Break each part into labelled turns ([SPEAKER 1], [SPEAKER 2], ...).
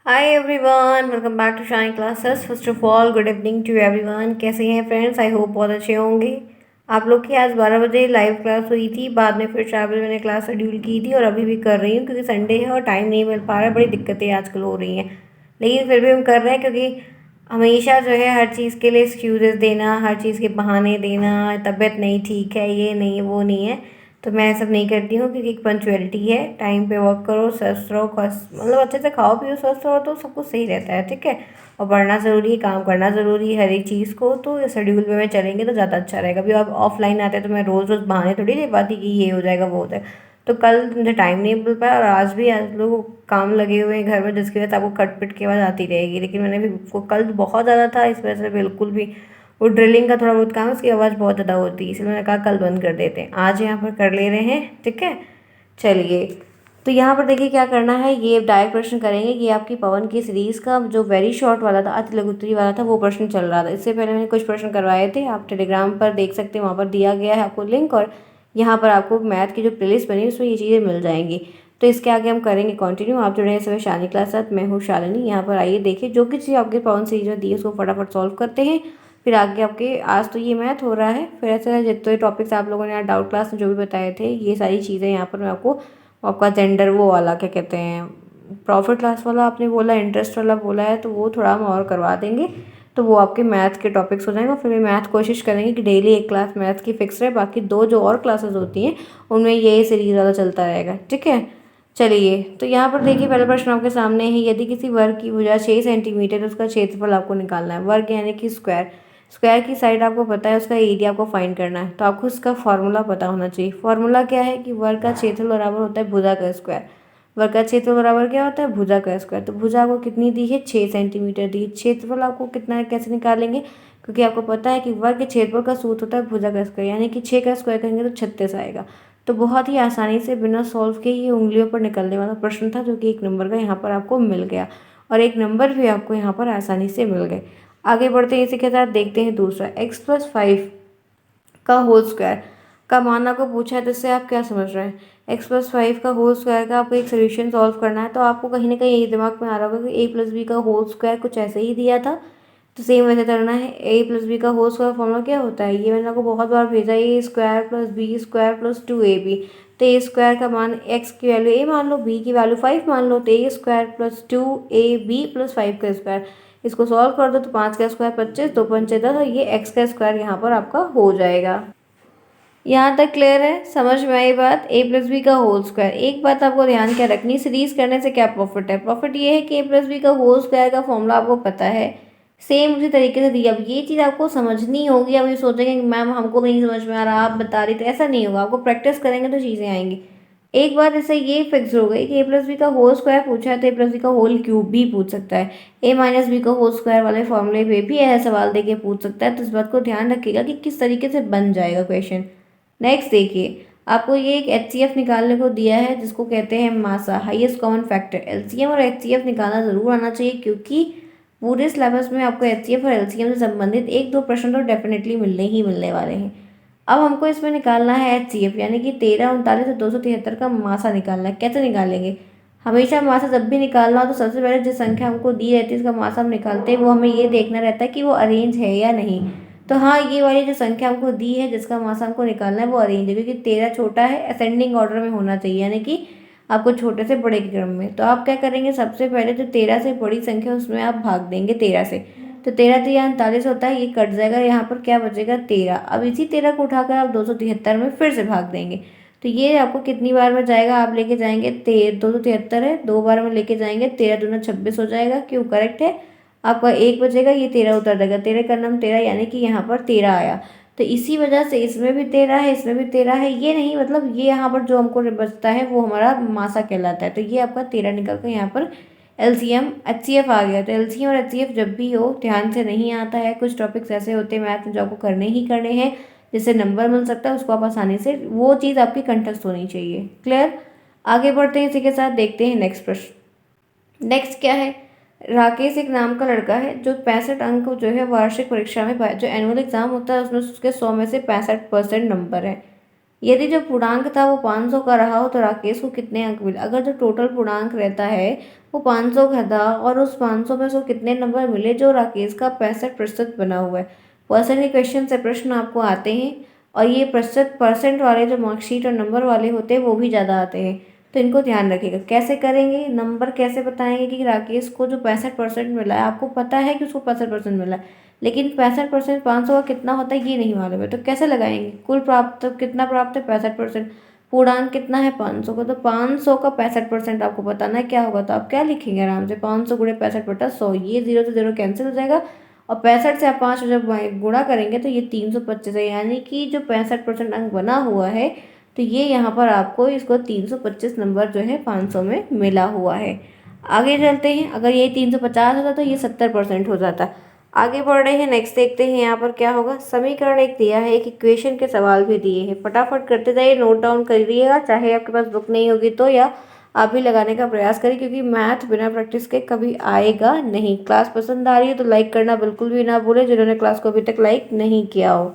[SPEAKER 1] Hi everyone, welcome back to shine classes. First of all good evening to everyone. कैसे हैं friends? I hope बहुत अच्छे होंगे। आप लोग की आज 12 बजे लाइव क्लास हुई थी, बाद में फिर 4 बजे मैंने क्लास शेड्यूल की थी और अभी भी कर रही हूँ क्योंकि संडे है और टाइम नहीं मिल पा रहा है। बड़ी दिक्कतें आजकल हो रही हैं, लेकिन फिर भी हम कर रहे हैं क्योंकि हमेशा जो है हर चीज़ के लिए एक्सक्यूज़ेस देना, हर चीज़ के बहाने देना, तबीयत नहीं ठीक है, ये नहीं है, वो नहीं है, तो मैं सब नहीं करती हूँ क्योंकि एक पंचुअलिटी है। टाइम पे वर्क करो, स्वस्थ रहो, मतलब अच्छे से खाओ पियो, स्वस्थ रहो तो सब कुछ सही रहता है। ठीक है, और पढ़ना ज़रूरी है, काम करना ज़रूरी है, हर एक चीज़ को तो शेड्यूल में चलेंगे तो ज़्यादा अच्छा रहेगा। अभी आप ऑफलाइन आते तो मैं रोज़ रोज़ बहाने थोड़ी दे पाती कि ये हो जाएगा वो हो जाएगा। तो कल मुझे टाइम नहीं मिल पाया और आज लोग काम लगे हुए हैं घर में, जिसकी वजह से आपको कट पिट की आवाज़ आती रहेगी। लेकिन मैंने भी कल बहुत ज़्यादा था, इस वजह से बिल्कुल भी वो ड्रिलिंग का थोड़ा बहुत काम है, उसकी आवाज़ बहुत ज़्यादा होती है, इसलिए मैंने कहा कल बंद कर देते हैं, आज यहाँ पर कर ले रहे हैं। ठीक है, चलिए। तो यहाँ पर देखिए क्या करना है, ये डायरेक्ट प्रश्न करेंगे। ये आपकी पवन की सीरीज़ का जो वेरी शॉर्ट वाला था, अति लघु उत्तरी वाला था, वो प्रश्न चल रहा था। इससे पहले मैंने कुछ प्रश्न करवाए थे, आप टेलीग्राम पर देख सकते हैं, वहाँ पर दिया गया है आपको लिंक, और यहाँ पर आपको मैथ की जो प्लेलिस्ट बनी है उसमें ये चीज़ें मिल जाएंगी। तो इसके आगे हम करेंगे कंटिन्यू। आप जुड़े हैं सभी शालिनी क्लास साथ, मैं हूँ शालिनी। यहाँ पर आइए देखिए, जो कि चीज़ आपके पवन सीरीज में दी है उसको फटाफट सॉल्व करते हैं। फिर आगे आपके आज तो ये मैथ हो रहा है, फिर ऐसे जितने टॉपिक्स आप लोगों ने यहाँ डाउट क्लास में जो भी बताए थे, ये सारी चीज़ें यहाँ पर मैं आपको, आपका जेंडर वो वाला क्या कहते हैं, प्रॉफिट क्लास वाला आपने बोला, इंटरेस्ट वाला बोला है, तो वो थोड़ा हम और करवा देंगे। तो वो आपके मैथ के टॉपिक्स हो जाएंगे। फिर मैथ कोशिश करेंगे कि डेली एक क्लास मैथ की फिक्स रहे, बाकी दो जो और क्लासेस होती हैं उनमें ये सीरीज वाला चलता रहेगा। ठीक है, चलिए। तो यहाँ पर देखिए पहला प्रश्न आपके सामने है, यदि किसी वर्ग की भुजा 6 सेंटीमीटर तो उसका क्षेत्रफल आपको निकालना है। वर्ग यानी कि स्क्वायर, स्क्वायर की साइड आपको पता है, उसका एरिया आपको फाइंड करना है, तो आपको इसका फॉर्मूला पता होना चाहिए। फॉर्मूला क्या है कि वर्ग का क्षेत्रफल बराबर होता है भुजा का स्क्वायर। वर्ग का क्षेत्रफल बराबर क्या होता है? भुजा का स्क्वायर। तो भुजा आपको कितनी दी है? 6 सेंटीमीटर दी है। क्षेत्रफल आपको कितना है, कैसे निकालेंगे? क्योंकि आपको पता है कि वर्ग के क्षेत्रफल का सूत्र होता है भुजा का स्क्वायर, यानी कि 6 का स्क्वायर करेंगे तो 36 आएगा। तो बहुत ही आसानी से बिना सॉल्व के ये उंगलियों पर निकलने वाला प्रश्न था, जो कि 1 नंबर का यहाँ पर आपको मिल गया, और 1 नंबर भी आपको यहाँ पर आसानी से मिल गए। आगे बढ़ते हैं, इसी के साथ देखते हैं दूसरा, x+5 का होल स्क्वायर का मान आपको पूछा है, तो इससे आप क्या समझ रहे हैं? x+5 का होल स्क्वायर का आपको एक सोल्यूशन सॉल्व करना है, तो आपको कहीं ना कहीं ये दिमाग में आ रहा होगा कि a+b का होल स्क्वायर कुछ ऐसे ही दिया था, तो सेम वैसे करना है। a+b का होल स्क्वायर फॉर्मूला क्या होता है? ये मैंने आपको बहुत बार भेजा, A square plus B square plus 2ab। तो ए स्क्वायर का मान x की वैल्यू a मान लो, b की वैल्यू 5 मान लो, तो ए स्क्वायर प्लस 2ab प्लस 5 का स्क्वायर। इसको सॉल्व कर दो तो 5 का स्क्वायर 25, 2 पंचे 10, और ये x का स्क्वायर यहाँ पर आपका हो जाएगा। यहाँ तक क्लियर है? समझ में आई बात? a+b का होल स्क्वायर। एक बात आपको ध्यान क्या रखनी, सीरीज करने से क्या प्रॉफिट है? प्रॉफिट ये है कि a+b का होल स्क्वायर का फॉर्मूला आपको पता है, सेम उसी तरीके से दिया। अब ये चीज़ आपको समझनी होगी। अब ये सोचेंगे कि मैम हमको नहीं समझ में आ रहा, आप बता रही, तो ऐसा नहीं होगा। आपको प्रैक्टिस करेंगे तो चीज़ें आएंगी। एक बार जैसे ये फिक्स हो गई कि a+b का होल स्क्वायर पूछा है, तो a+b का होल क्यूब भी पूछ सकता है। a-b का होल स्क्वायर वाले फॉर्मूले पे भी ऐसा सवाल देके पूछ सकता है, तो इस बात को ध्यान रखिएगा कि किस तरीके से बन जाएगा क्वेश्चन। नेक्स्ट देखिए, आपको ये एक एचसीएफ निकालने को दिया है, जिसको कहते हैं मासा, हाईएस्ट कॉमन फैक्टर। एलसीएम और एचसीएफ निकालना जरूर आना चाहिए, क्योंकि पूरे सिलेबस में आपको एचसीएफ और एलसीएम से संबंधित 1-2 प्रश्न तो डेफिनेटली मिलने ही मिलने वाले हैं। अब हमको इसमें निकालना है एचसीएफ, यानी कि 13, 39 और 273 का मासा निकालना है। कैसे निकालेंगे? हमेशा मासा जब भी निकालना हो तो सबसे पहले जिस संख्या हमको दी रहती है, इसका मासा हम निकालते हैं, वो हमें ये देखना रहता है कि वो अरेंज है या नहीं। तो हाँ, ये वाली जो संख्या हमको दी है, जिसका मासा हमको निकालना है, वो अरेंज है, क्योंकि 13 छोटा है, असेंडिंग ऑर्डर में होना चाहिए, यानी कि आपको छोटे से बड़े के क्रम में। तो आप क्या करेंगे, सबसे पहले जो 13 से बड़ी संख्या उसमें आप भाग देंगे 13 से। तो 13 3 39 होता है, ये कट जाएगा, यहाँ पर क्या बचेगा 13। अब इसी 13 को उठाकर आप 273 में फिर से भाग देंगे। तो ये आपको कितनी बार में जाएगा, आप लेके जाएंगे 273 है, 2 बार में लेके जाएंगे, 13 दूना 26 हो जाएगा। क्यों? करेक्ट है। आपका 1 बचेगा, ये 13 उतर जाएगा, 13 का नाम 13, यानी कि यहाँ पर 13 आया। तो इसी वजह से इसमें भी 13 है, इसमें भी 13 है, ये नहीं, मतलब ये यहाँ पर जो हमको बचता है वो हमारा मासा कहलाता है। तो ये आपका 13 निकल कर यहाँ पर एलसीएम एचसीएफ आ गया। तो एलसीएम और एचसीएफ जब भी हो, ध्यान से नहीं आता है, कुछ टॉपिक्स ऐसे होते हैं मैथ में जो आपको करने ही करने हैं, जिससे नंबर मिल सकता है, उसको आप आसानी से, वो चीज़ आपकी कंठस्थ होनी चाहिए। क्लियर? आगे बढ़ते हैं, इसी के साथ देखते हैं नेक्स्ट प्रश्न। नेक्स्ट क्या है, राकेश एक नाम का लड़का है जो 65 अंक जो है वार्षिक परीक्षा में पाए, जो एनुअल एग्जाम होता है उसमें उसके 100 में से 65% नंबर है। यदि जो पूर्णांक था वो 500 का रहा हो तो राकेश को कितने अंक मिले। अगर जो टोटल पूर्णांक रहता है वो 500 का था और उस 500 में से कितने नंबर मिले जो राकेश का 65% बना हुआ है। परसेंट के क्वेश्चन से प्रश्न आपको आते हैं और ये प्रतिशत परसेंट वाले जो मार्कशीट और नंबर वाले होते हैं वो भी ज़्यादा आते हैं, तो इनको ध्यान रखिएगा। कैसे करेंगे, नंबर कैसे बताएंगे कि राकेश को जो 65% मिला है, आपको पता है कि उसको 65% मिला है, लेकिन 65% 500 का कितना होता है ये नहीं मालूम है, तो कैसे लगाएंगे। कुल प्राप्त कितना प्राप्त है 65%, पूर्णांक कितना है 500 का, तो 500 का 65% आपको बताना है क्या होगा। तो आप क्या लिखेंगे आराम से, 500 गुणे 65/100, ये 0 से 0 कैंसिल हो जाएगा और 65 से आप 5 जब गुणा करेंगे तो ये 325 है, यानी कि जो 65% अंक बना हुआ है तो ये यहाँ पर आपको इसको 325 नंबर जो है 500 में मिला हुआ है। आगे चलते हैं, अगर ये 350 होता तो ये 70% हो जाता। आगे बढ़ रहे हैं, नेक्स्ट देखते हैं यहाँ पर क्या होगा। समीकरण एक दिया है, एक इक्वेशन के सवाल भी दिए हैं, फटाफट करते जाइए, नोट डाउन करिएगा, चाहे आपके पास बुक नहीं होगी तो, या आप भी लगाने का प्रयास करें, क्योंकि मैथ बिना प्रैक्टिस के कभी आएगा नहीं। क्लास पसंद आ रही है तो लाइक करना बिल्कुल भी ना भूलें, जिन्होंने क्लास को अभी तक लाइक नहीं किया हो।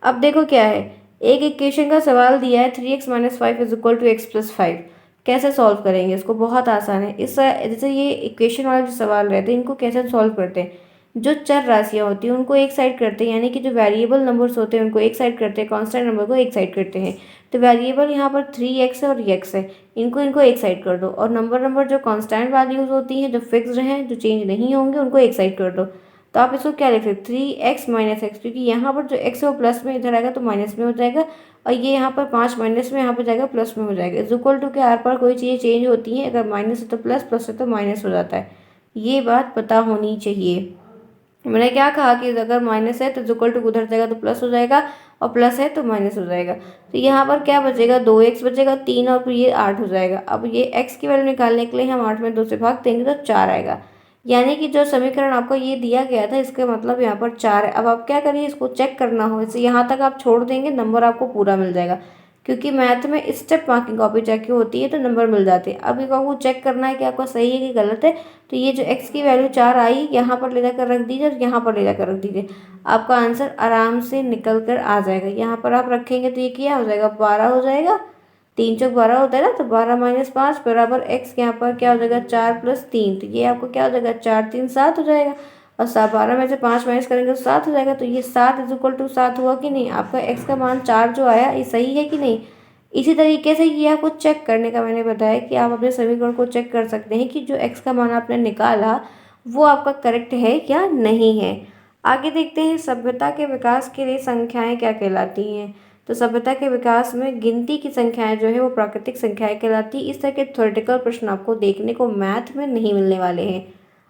[SPEAKER 1] अब देखो क्या है, एक इक्वेशन का सवाल दिया है 3x - 5 = x+5। कैसे सॉल्व करेंगे इसको, बहुत आसान है। इस जैसे ये इक्वेशन वाले जो सवाल रहते हैं इनको कैसे सॉल्व करते हैं, जो चर राशियाँ होती हैं उनको एक साइड करते हैं, यानी कि जो वेरिएबल नंबर्स होते हैं उनको एक साइड करते हैं, कांस्टेंट नंबर को एक साइड करते हैं। तो वेरिएबल यहाँ पर 3x है और x है, इनको एक साइड कर दो, और नंबर जो कांस्टेंट वैल्यूज होती हैं, जो फिक्स्ड हैं, जो चेंज नहीं होंगे, उनको एक साइड कर दो। तो आप इसको क्या लिख सकते 3x - x, क्योंकि यहाँ पर जो x है वो प्लस में इधर आएगा तो माइनस में हो जाएगा, और ये यहाँ पर 5 माइनस में यहाँ पर जाएगा प्लस में हो जाएगा। इज इक्वल टू के आर पार कोई चीज़ें चेंज होती हैं, अगर माइनस है तो प्लस, प्लस है तो माइनस हो जाता है, ये बात पता होनी चाहिए। मैंने क्या कहा कि अगर माइनस है तो इक्वल टू उधर जाएगा तो प्लस हो जाएगा, और प्लस है तो माइनस हो जाएगा। तो यहाँ पर क्या बचेगा, 2x बचेगा, 3 और फिर ये 8 हो जाएगा। अब ये x की वैल्यू निकालने के लिए हम 8 में 2 से भाग देंगे तो 4 आएगा, यानी कि जो समीकरण आपको ये दिया गया था इसका मतलब यहाँ पर 4 है। अब आप क्या करिए, इसको चेक करना हो, इसे यहाँ तक आप छोड़ देंगे, नंबर आपको पूरा मिल जाएगा, क्योंकि मैथ में स्टेप मार्किंग कॉपी चेक की होती है तो नंबर मिल जाते हैं। अभी आपको चेक करना है कि आपका सही है कि गलत है। तो ये जो x की वैल्यू 4 आई, यहाँ पर ले जाकर रख दीजिए और यहाँ पर ले जाकर रख दीजिए, आपका आंसर आराम से निकल कर आ जाएगा। यहाँ पर आप रखेंगे तो ये क्या हो जाएगा, 12 हो जाएगा, 3 चौक 12 होता है ना, तो 12 - 5 बराबर x, यहाँ पर क्या हो जाएगा 4 + 3, तो ये आपको क्या हो जाएगा 4 3 7 हो जाएगा, और 12 में से 5 माइनस करेंगे तो 7 हो जाएगा। तो ये 7 = 7 हुआ कि नहीं, आपका x का मान 4 जो आया ये सही है कि नहीं। इसी तरीके से ये आपको चेक करने का मैंने बताया कि आप अपने समीकरण को चेक कर सकते हैं कि जो x का मान आपने निकाला वो आपका करेक्ट है या नहीं है। आगे देखते हैं, सभ्यता के विकास के लिए संख्याएं क्या कहलाती हैं। तो सभ्यता के विकास में गिनती की संख्याएं जो है वो प्राकृतिक संख्याएं कहलाती है। इस तरह के थ्योरेटिकल प्रश्न आपको देखने को मैथ में नहीं मिलने वाले हैं।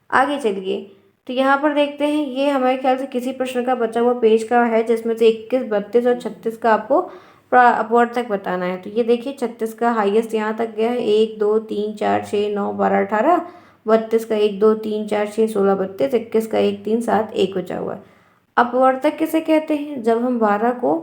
[SPEAKER 1] आगे चलिए, तो यहाँ पर देखते हैं, ये हमारे ख्याल से किसी प्रश्न का बचा हुआ पेज का है, जिसमें से 21, 32 और 36 का आपको अपवर्ड तक बताना है। तो ये देखिए 36 का हाईएस्ट यहाँ तक गया है, 1 2 3 4 6 9 12 18, 32 का 1 2 3 4 6 16 32, 21 का 1 3 7 1 बचा हुआ है। अपवर्तक किसे कहते हैं, जब हम 12 को,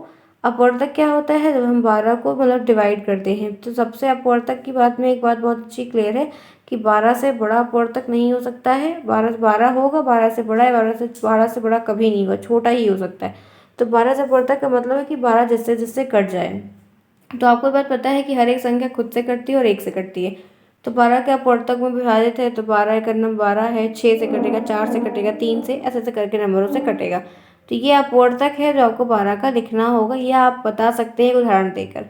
[SPEAKER 1] अपवर्तक क्या होता है, जब हम 12 को मतलब डिवाइड करते हैं। तो सबसे अपवर्तक की बात में एक बात बहुत अच्छी क्लियर है कि 12 से बड़ा अपवर्तक नहीं हो सकता है, 12 से 12 होगा, 12 से बड़ा है, 12 से बड़ा कभी नहीं होगा, छोटा ही हो सकता है। तो 12 से अपवर्तक का मतलब है कि 12 जिससे जिससे कट जाए। तो आपको ये बात पता है कि हर एक संख्या खुद से कटती है और 1 से कटती है। तो 12 के अपवर्तक में विभाजित है, तो 12 का नंबर 12 है, 6 से कटेगा, 4 से कटेगा, 3 से, ऐसे ऐसे करके नंबरों से कटेगा। तो ये अपवर्तक है जो आपको 12 का लिखना होगा, ये आप बता सकते हैं उदाहरण देकर।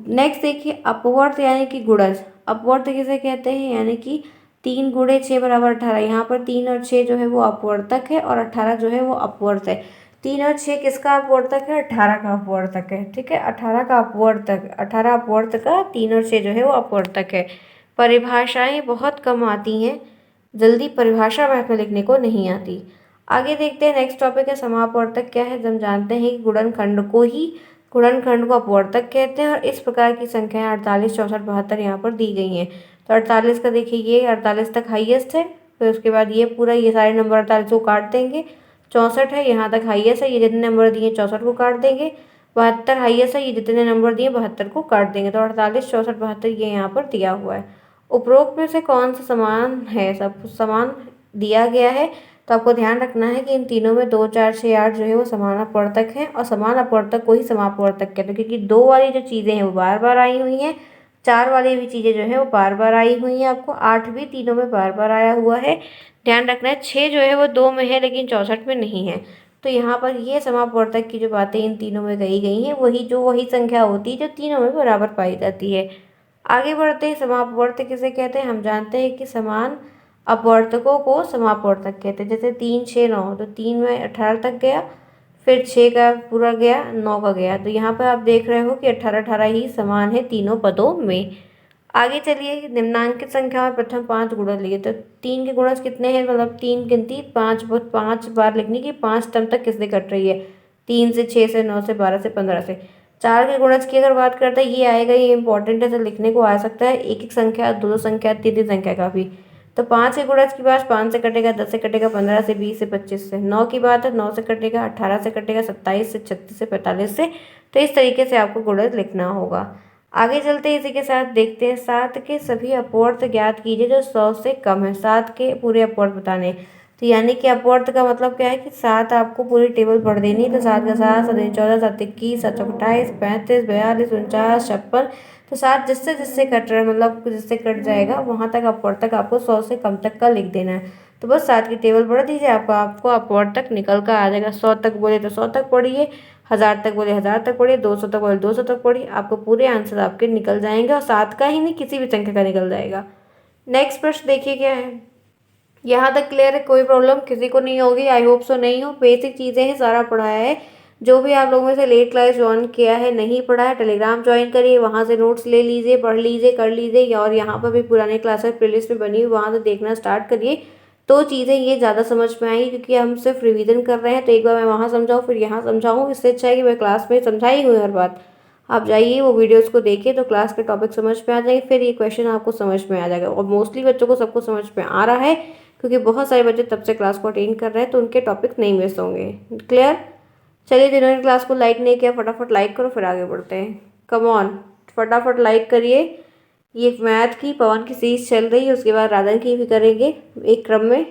[SPEAKER 1] नेक्स्ट देखिए, अपवर्त यानी कि गुणज। अपवर्त किसे कहते हैं, यानी कि 3 × 6 = 18। यहाँ पर 3 और 6 जो है वो अपवर्तक है और 18 जो है वो अपवर्त है। 3 और 6 किसका अपवर्तक है, 18 का अपवर्तक है, ठीक है, 18 का अपवर्तक, 18 अपवर्त का, 3 और 6 जो है वो अपवर्तक है। परिभाषाएं बहुत कम आती हैं, जल्दी परिभाषा मैथ में लिखने को नहीं आती। आगे देखते हैं, नेक्स्ट टॉपिक है समापवर्तक क्या है। हम जानते हैं कि गुणनखंड को अपवर्तक कहते हैं, और इस प्रकार की संख्याएं 48 64 72 यहाँ पर दी गई हैं। तो 48 का देखिए, ये 48 तक हाईएस्ट है, फिर उसके बाद ये पूरा ये सारे नंबर 48 को काट देंगे, 64 है यहाँ तक हाईएस्ट है, ये जितने नंबर दिए 64 को काट देंगे, 72 हाईएस्ट है, ये जितने नंबर दिए 72 को काट देंगे। तो 48 64 72 ये यहाँ पर दिया हुआ है। उपरोक्त में से कौन सा समान है, सब कुछ समान दिया गया है, तो आपको ध्यान रखना है कि इन तीनों में 2, 4, 6, 8 जो है वो समान अपवर्तक है और समान अपवर्तक को ही समापवर्तक कहते हैं, क्योंकि 2 वाली जो चीज़ें हैं वो बार बार आई हुई हैं, 4 वाली भी चीज़ें जो है वो बार बार आई हुई हैं, आपको 8 भी तीनों में बार बार आया हुआ है। ध्यान रखना है 6 जो है वो 2 में है लेकिन 64 में नहीं है। तो यहाँ पर ये समापवर्तक की जो बातें इन तीनों में कही गई हैं वही संख्या होती है जो तीनों में बराबर पाई जाती है। आगे बढ़ते हैं, समापवर्तक किसे कहते हैं? हम जानते हैं कि समान अपवर्तकों को समापवर्तक कहते हैं। जैसे 3, 6, 9, तो 3 में 18 तक गया, फिर 6 का पूरा गया, 9 का गया। तो यहाँ पर आप देख रहे हो कि 18 18 ही समान है तीनों पदों में। आगे चलिए, निम्नांकित संख्या में प्रथम 5 गुणज लिए। तो 3 के गुणज कितने हैं? मतलब 3 गिनती 5 बार लिखनी कि 5 टर्म तक किससे कट रही है? 3 से, 6 से, 9 से, 12 से, 15 से। 4 के गुणज की अगर बात करते हैं, ये आएगा, ये इंपॉर्टेंट है, तो लिखने को आ सकता है। एक एक संख्या, दो संख्या, तीन संख्या का भी। तो 5 के गुणज की बात 5 से कटेगा, 10 से कटेगा, 15 से, 20 से, 25 से। 9 की बात है, 9 से कटेगा, 18 से कटेगा, 27 से, 36 से, 45 से। तो इस तरीके से आपको गुणज लिखना होगा। आगे चलते हैं, इसी के साथ देखते हैं 7 के सभी अपवर्त ज्ञात कीजिए जो 100 से कम है। 7 के पूरे अपवर्त बताने। तो यानी कि अपवर्त का मतलब क्या है कि 7 आपको पूरी टेबल पढ़ देनी है। तो 7 का 7, 7 दूनी 14, 7 21, 7 चौक 28, 35, 42, 49, 56। तो 7 जिससे जिससे कट रहा है, मतलब जिससे कट जाएगा वहाँ तक अपवर्तक आपको 100 से कम तक का लिख देना है। तो बस 7 की टेबल पढ़ दीजिए, आपको अपवर्तक निकल कर आ जाएगा। 100 तक बोले तो 100 तक पढ़िए, 1000 तक बोले 1000 तक पढ़िए, 200 तक बोले 200 तक पढ़िए, आपको पूरे आंसर आपके निकल जाएंगे। और 7 का ही नहीं, किसी भी संख्या का निकल जाएगा। नेक्स्ट प्रश्न देखिए क्या है। यहाँ तक क्लियर है? कोई प्रॉब्लम किसी को नहीं होगी? आई होप सो नहीं हो। बेसिक चीज़ें हैं, सारा पढ़ाया है। जो भी आप लोगों में से लेट क्लास ज्वाइन किया है, नहीं पढ़ा है, टेलीग्राम ज्वाइन करिए, वहाँ से नोट्स ले लीजिए, पढ़ लीजिए, कर लीजिए। और यहाँ पर भी पुराने क्लासेस प्लेलिस्ट में बनी हुई, वहाँ से देखना स्टार्ट करिए। तो चीज़ें ये ज़्यादा समझ में आएंगी, क्योंकि हम सिर्फ रिवीजन कर रहे हैं। तो एक बार मैं वहाँ समझाऊँ, फिर यहाँ समझाऊँ, इससे अच्छा है कि मैं क्लास में समझाई हूँ हर बात। आप जाइए वो वीडियोस को देखिए, तो क्लास के टॉपिक समझ में आ जाएंगे, फिर ये क्वेश्चन आपको समझ में आ जाएगा। और मोस्टली बच्चों को सबको समझ में आ रहा है, क्योंकि बहुत सारे बच्चे तब से क्लास को अटेंड कर रहे हैं, तो उनके टॉपिक नहीं मिस होंगे। क्लियर? चलिए, जिन्होंने क्लास को लाइक नहीं किया फटाफट लाइक करो, फिर आगे बढ़ते हैं। कम ऑन, फटाफट लाइक करिए। ये मैथ की पवन की सीरीज चल रही है, उसके बाद राधन की भी करेंगे एक क्रम में।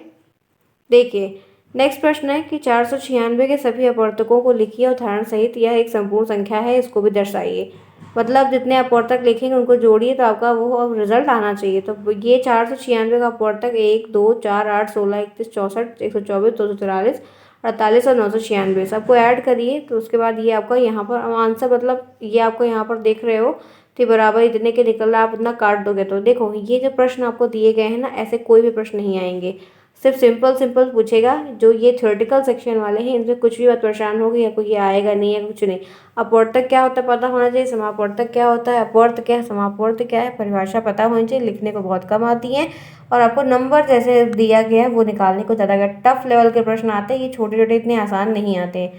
[SPEAKER 1] देखिए, नेक्स्ट प्रश्न है कि 496 के सभी अपवर्तकों को लिखिए उदाहरण सहित। यह एक संपूर्ण संख्या है, इसको भी दर्शाइए। मतलब जितने अपवर्तक लिखेंगे उनको जोड़िए, तो आपका वो अब रिजल्ट आना चाहिए। तो ये 496 का अपवर्तक 1, 2, 4, 8, 16, 31, 64, 124, 244, 48 और 996 सबको ऐड करिए। तो उसके बाद ये आपका यहाँ पर आंसर, मतलब ये आपको यहाँ पर देख रहे हो, तो बराबर इतने के निकल रहा है, आप इतना काट दोगे। तो देखो, ये जो प्रश्न आपको दिए गए हैं ना, ऐसे कोई भी प्रश्न नहीं आएंगे, सिर्फ सिंपल सिंपल पूछेगा। जो ये थ्योरेटिकल सेक्शन वाले हैं, इनसे कुछ भी बात परेशान होगी या कोई ये आएगा नहीं है, कुछ नहीं। अपवर्तक क्या होता है पता होना चाहिए, समापवर्तक क्या होता है, अपवर्त क्या है, समापवर्त क्या है, परिभाषा पता होनी चाहिए। लिखने को बहुत कम आती है, और आपको नंबर जैसे दिया गया है वो निकालने को ज़्यादा टफ लेवल के प्रश्न आते हैं। ये छोटे छोटे इतने आसान नहीं आते।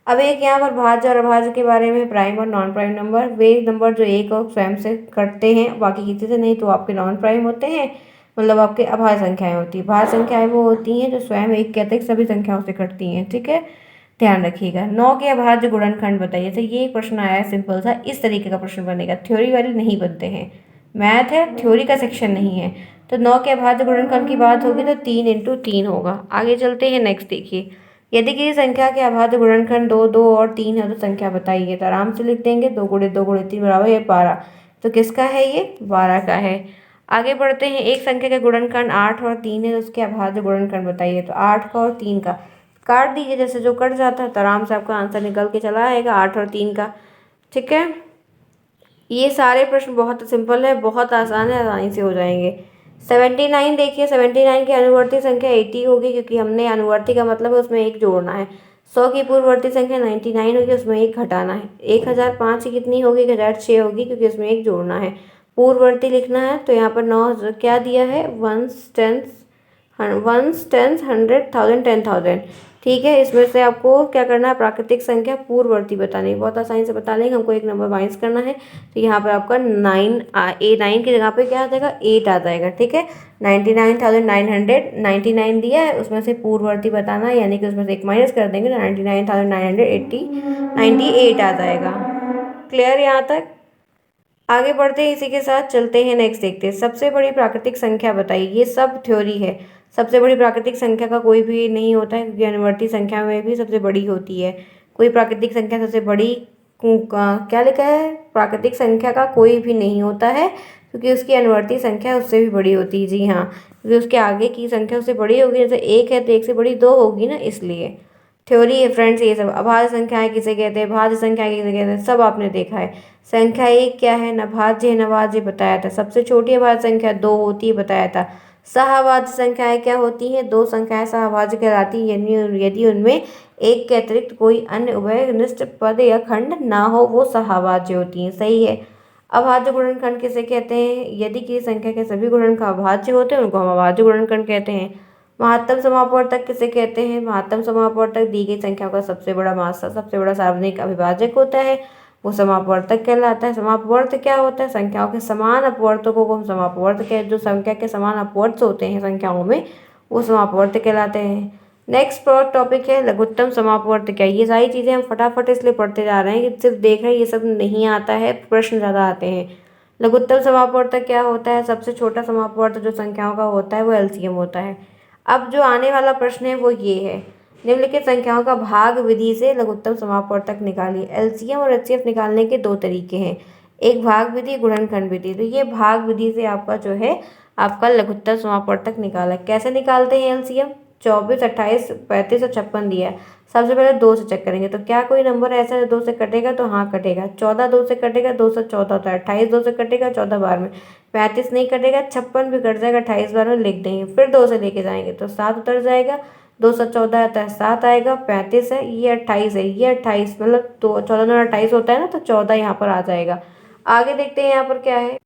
[SPEAKER 1] अब एक यहाँ पर भाज्य और अभाज्य के बारे में, प्राइम और नॉन प्राइम नंबर। वे नंबर जो एक और स्वयं से कटते हैं, बाकी किसी से नहीं, तो आपके नॉन प्राइम होते हैं, मतलब आपके अभाज्य संख्याएं होती है। भाज्य संख्याएं वो होती हैं जो स्वयं एक के अतिरिक्त सभी संख्याओं से कटती हैं। ठीक है, ध्यान रखिएगा। 9 के अभाज्य गुणनखंड बताइए। तो ये एक प्रश्न आया है सिंपल सा, इस तरीके का प्रश्न बनेगा। थ्योरी वाले नहीं बनते हैं, मैथ है, थ्योरी का सेक्शन नहीं है। तो 9 के अभाज्य गुणनखंड की बात होगी तो 3 इंटू 3 होगा। आगे चलते हैं, नेक्स्ट देखिए। यदि किसी संख्या के अभाज्य गुणनखंड 2, 2 और 3 है तो संख्या बताइए। तो आराम से लिख देंगे, 2 गुणे 2 गुणे 3 बराबर ये 12। तो किसका है? ये 12 का है। आगे बढ़ते हैं, एक संख्या के गुणनखंड 8 और 3 है तो उसके अभाज्य गुणनखंड बताइए। तो 8 का और 3 का काट दीजिए, जैसे जो कट जाता है, तो आराम से आपका आंसर निकल के चला आएगा 8 और 3 का। ठीक है, ये सारे प्रश्न बहुत सिंपल है, बहुत आसान है, आसानी से हो जाएंगे। 79 देखिए, 79 की अनुवर्ती संख्या 80 होगी, क्योंकि हमने अनुवर्ती का मतलब है उसमें एक जोड़ना है। 100 की पूर्ववर्ती संख्या 99 होगी, उसमें एक घटाना है। 1005 की कितनी होगी? 1006 होगी, क्योंकि उसमें एक जोड़ना है। पूर्ववर्ती लिखना है, तो यहाँ पर 9 क्या दिया है? Ones, tens, 100, 1000, 10,000। ठीक है, इसमें से आपको क्या करना है? प्राकृतिक संख्या पूर्ववर्ती बतानी है। बहुत आसानी से बता लेंगे, हमको एक नंबर माइनस करना है। तो यहाँ पर आपका 9 की जगह पे क्या आ जाएगा? 8 आ जाएगा। ठीक है, 99,999 दिया है, उसमें से पूर्ववर्ती बताना है, यानी कि उसमें से एक माइनस कर देंगे तो 99,998 आ जाएगा। क्लियर यहाँ तक? आगे बढ़ते हैं, इसी के साथ चलते हैं, नेक्स्ट देखते हैं। सबसे बड़ी प्राकृतिक संख्या बताइए। ये सब थ्योरी है, सबसे बड़ी प्राकृतिक संख्या का कोई भी नहीं होता है, क्योंकि अनुवर्ती संख्या में भी सबसे बड़ी होती है। कोई प्राकृतिक संख्या सबसे बड़ी क्या लिखा है, प्राकृतिक संख्या का कोई भी नहीं होता है, क्योंकि उसकी अनुवर्ती संख्या उससे भी बड़ी होती है। जी हाँ, क्योंकि उसके आगे की संख्या उससे बड़ी होगी। जैसे एक है तो एक से बड़ी दो होगी ना, इसलिए। थ्योरी है फ्रेंड्स ये सब। अभाज्य संख्याएं किसे कहते हैं, भाज्य संख्याएं किसे कहते हैं, सब आपने देखा है। संख्या एक क्या है, नभाज्य है, नवाज्य बताया था। सबसे छोटी अभाज्य संख्या दो होती है, बताया था। सहभाज्य संख्याएं क्या होती हैं, दो संख्याएं सहभाज्य कहलाती हैं यदि उनमें एक के अतिरिक्त कोई अन्य उभयनिष्ठ पद या खंड ना हो, वो सहभाज्य होती हैं। सही है। अभाज्य गुणनखंड किसे कहते हैं, यदि किसी संख्या के सभी गुणनखंड अभाज्य होते हैं उनको हम अभाज्य गुणनखंड कहते हैं। महत्तम समापवर्तक किसे कहते हैं, महत्तम समापवर्तक दी गई संख्या का सबसे बड़ा मात्रा, सबसे बड़ा सार्वजनिक अभिभाजक होता है, वो समापवर्तक कहलाता है। समापवर्त क्या होता है, संख्याओं के समान अपवर्तकों को हम समापवर्त कहते, जो संख्या के समान अपवर्त होते हैं संख्याओं में, वो समापवर्त कहलाते हैं। नेक्स्ट टॉपिक है लघुत्तम समापवर्त क्या। ये सारी चीज़ें हम फटाफट इसलिए पढ़ते जा रहे हैं कि सिर्फ देख रहे हैं, ये सब नहीं आता है, प्रश्न ज़्यादा आते हैं। लघुत्तम समापवर्तक क्या होता है, सबसे छोटा समापवर्त जो संख्याओं का होता है वो एलसीएम होता है। अब जो आने वाला प्रश्न है वो ये है, निम्नलिखित संख्याओं का भाग विधि से लघुत्तम समापवर्तक निकालिए। एलसीएम और एचसीएफ निकालने के दो तरीके हैं, एक भाग विधि, गुणनखंड विधि। तो ये भाग विधि से आपका जो है आपका लघुत्तम समापवर्तक निकाला। कैसे निकालते हैं एलसीएम, 24, 28, 35 और 56 दिया है। सबसे पहले दो से चेक करेंगे, तो क्या कोई नंबर ऐसा है दो से कटेगा, तो हाँ कटेगा। 14 दो से कटेगा, 214 होता है। 28 दो से कटेगा, 14 बार में। 35 नहीं कटेगा, 56 भी कट जाएगा, 28 बार में लिख देंगे। फिर दो से लेके जाएंगे तो 7 उतर जाएगा, 214 आता है, 7 आएगा, 35 है, ये 28 है, ये 28 मतलब तो 14 में 28 होता है ना, तो 14 यहाँ पर आ जाएगा। आगे देखते हैं यहाँ पर क्या है।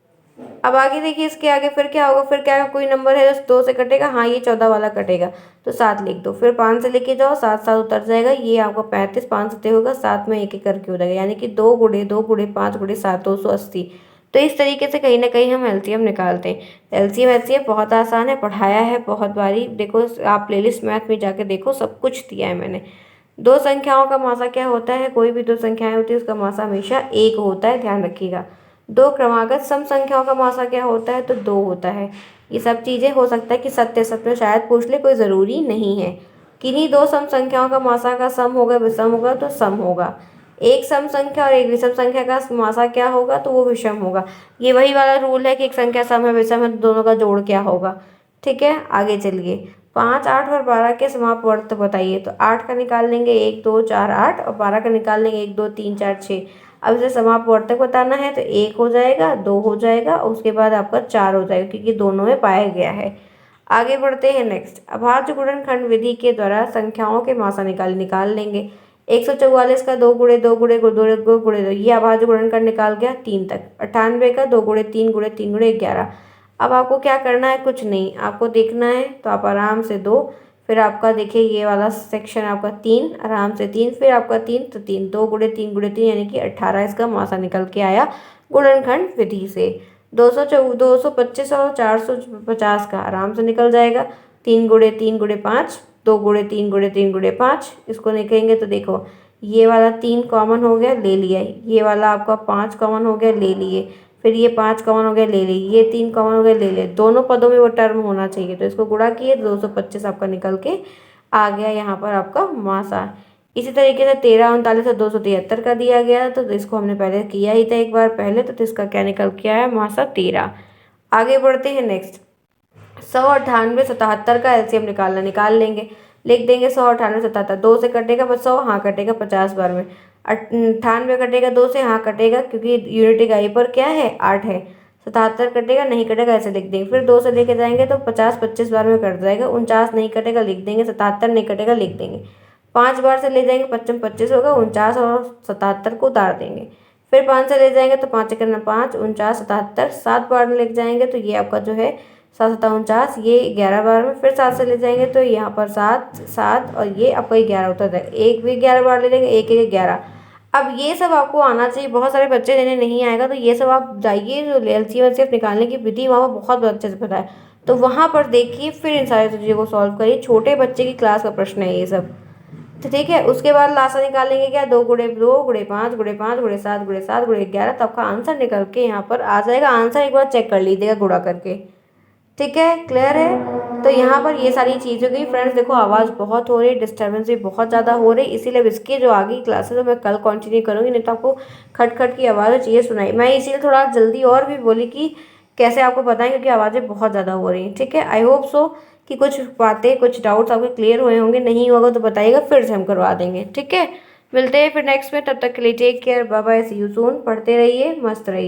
[SPEAKER 1] अब आगे देखिए, इसके आगे फिर क्या होगा, फिर क्या कोई नंबर है जो दो से कटेगा, हाँ ये 14 वाला कटेगा, तो 7 लिख दो। फिर 5 से लेके जाओ, 7 7 उतर जाएगा, ये आपका 35, 5 सत्ते होगा, 7 में एक एक करके हो जाएगा, यानी कि 2 गुणे 2 गुणे 5 गुणे 7, 280। तो इस तरीके से कहीं ना कहीं हम एलसीएम निकालते हैं। एलसीएम एचसीएफ बहुत आसान है, पढ़ाया है बहुत बारी, देखो आप प्लेलिस्ट मैथ में जाके देखो, सब कुछ दिया है मैंने। दो संख्याओं का मासा क्या होता है, कोई भी दो संख्याएं होती है उसका मासा हमेशा एक होता है, ध्यान रखिएगा। दो क्रमागत सम संख्याओं का मासा क्या होता है, तो दो होता है। ये सब चीज़ें हो सकता है कि सत्य सत्य शायद पूछ ले, कोई ज़रूरी नहीं है। किन्हीं दो सम संख्याओं का मासा का सम होगा, विषम होगा, तो सम होगा। एक सम संख्या और एक विषम संख्या का मासा क्या होगा, तो वो विषम होगा। ये वही वाला रूल है कि एक संख्या सम है विषम है तो दोनों का जोड़ क्या होगा। ठीक है, आगे चलिए। 5, 8 और 12 के समापवर्त बताइए। तो 8 का निकाल लेंगे 1 2 4 8, और 12 का निकाल लेंगे 1 2 3 4 6। अब इसे समापवर्तक बताना है तो 1 हो जाएगा, 2 हो जाएगा, और उसके बाद आपका 4 हो जाएगा, क्योंकि दोनों में पाया गया है। आगे बढ़ते हैं नेक्स्ट। अभाज्य गुणनखंड विधि के द्वारा संख्याओं के मासा निकाल लेंगे। 144 का 2 गुणे 2 गुणे 2 गुणे 2, ये अभाज्य गुणनखंड निकाल गया 3 तक। 98 का 2 गुणे 3 गुणे 3 गुणे 11। अब आपको क्या करना है, कुछ नहीं, आपको देखना है तो आप आराम से दो, फिर आपका देखिए ये वाला सेक्शन आपका 3, आराम से 3, फिर आपका 3 तो 3, 2 गुणे 3 गुणे 3 यानी कि 18 इसका मासा निकल के आया गुणनखंड विधि से। 225 और 450 का आराम से निकल जाएगा। 3 गुणे 3 गुणे 5, 2 गुणे 3 गुणे 3 गुणे 5, इसको निकलेंगे तो देखो ये वाला 3 कॉमन हो गया, ले लिया। ये वाला आपका 5 कॉमन हो गया, ले लिए। फिर ये 5 कॉमन हो गया, ले लिए। ये 3 कॉमन हो गया, ले लिए। दोनों पदों में वो टर्म होना चाहिए, तो इसको गुणा किए, 225 आपका निकल के आ गया यहाँ पर आपका मासा। इसी तरीके से 13, 39 और 273 का दिया गया, तो इसको हमने पहले किया ही था एक बार पहले, तो इसका क्या निकल के आया, मासा 13। आगे बढ़ते हैं नेक्स्ट। 100, 98, 77 का एलसीएम निकाल लेंगे। लिख देंगे 100, 98, 77, 2 से कटेगा 100, हाँ कटेगा 50 बार में। 98 कटेगा 2 से, हाँ कटेगा, क्योंकि यूनिट इकाई पर क्या है 8 है। 77 कटेगा, नहीं कटेगा, ऐसे लिख देंगे। फिर 2 से लेके जाएंगे तो 50 25 बार में कट जाएगा। 49 नहीं कटेगा, लिख देंगे। 77 नहीं कटेगा, लिख देंगे। 5 बार से ले जाएंगे, 55 25 होगा, 49 और 77 को उतार देंगे। फिर 5 से ले जाएंगे तो 5 करना 5, 49 77, 7 बार में ले जाएंगे तो ये आपका जो है 7 7 49, ये 11 बार में। फिर 7 से ले जाएंगे तो यहाँ पर 7 7, और ये आपका 11 उतर जाएगा। एक भी 11 बार ले लेंगे, एक 11। अब ये सब आपको आना चाहिए, बहुत सारे बच्चे देने नहीं आएगा, तो ये सब आप जाइए जो एलसीएम एचसीएफ निकालने की विधि वहाँ पर बहुत अच्छे से पता है, तो वहाँ पर देखिए, फिर इन सारी चीज़ों को सॉल्व करिए। छोटे बच्चे की क्लास का प्रश्न है ये सब, तो ठीक है। उसके बाद लासा निकालेंगे क्या, 2 गुणे 2 गुणे 5 गुणे 5 गुणे 7 गुणे 7 गुणे 11, तो आपका आंसर निकल के यहाँ पर आ जाएगा। आंसर एक बार चेक कर लीजिएगा गुणा करके, ठीक है, क्लियर है। तो यहाँ पर ये सारी चीज़ हो गई फ्रेंड्स। देखो आवाज़ बहुत हो रही है, डिस्टर्बेंस भी बहुत ज़्यादा हो रही है, इसीलिए अब इसकी जो आगे क्लासेस है मैं कल कंटिन्यू करूँगी, नहीं तो आपको खट खट की आवाज़ चाहिए सुनाई। मैं इसीलिए थोड़ा जल्दी और भी बोली कि कैसे आपको बताएं, क्योंकि आवाज़ें बहुत ज़्यादा हो रही हैं। ठीक है, आई होप सो कि कुछ बातें कुछ डाउट्स आपके क्लियर हुए होंगे, नहीं होगा तो बताइएगा, फिर से हम करवा देंगे। ठीक है, मिलते हैं फिर नेक्स्ट में, तब तक के लिए take care, bye bye, see you soon. पढ़ते रहिए, मस्त रहिए।